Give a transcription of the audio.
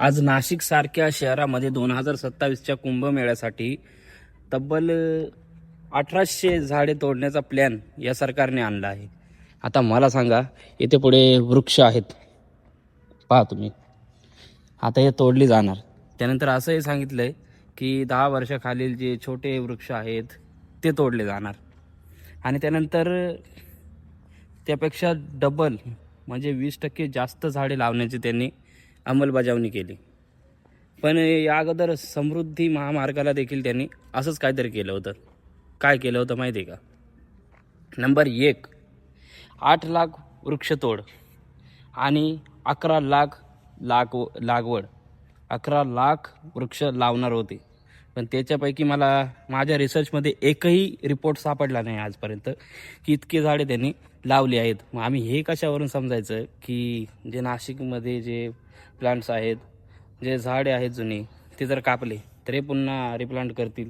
आज नाशिक सारख्या शहरामध्ये 2027च्या कुंभमेळ्यासाठी तब्बल 1800 झाडे तोडण्याचा प्लॅन या सरकारने आणला आहे. आता मला सांगा, इथे पुढे वृक्ष आहेत पहा तुम्ही, आता हे तोडली जाणार. त्यानंतर असंही सांगितलंय की 10 वर्षाखालील जे छोटे वृक्ष आहेत ते तोडले जाणार आणि त्यानंतर त्यापेक्षा डबल म्हणजे 20% जास्त झाडे लावण्याची त्यांनी अंमलबजावणी केली. पण या अगोदर समृद्धी महामार्गाला देखील त्यांनी असंच काहीतरी केलं होतं. काय केलं होतं माहिती आहे का? नंबर 1, 8 लाख वृक्षतोड आणि 11 लाख लागवड. 11 लाख वृक्ष लावणार होते, पण त्याच्यापैकी मला माझ्या रिसर्चमध्ये एकही रिपोर्ट सापडला नाही आजपर्यंत की इतके झाडे त्यांनी लावली आहेत. मग आम्ही हे कशावरून समजायचं की जे नाशिकमध्ये जे प्लांट्स आहेत, जे झाडे आहेत जुने, ते जर कापले तर हे पुन्हा रिप्लांट करतील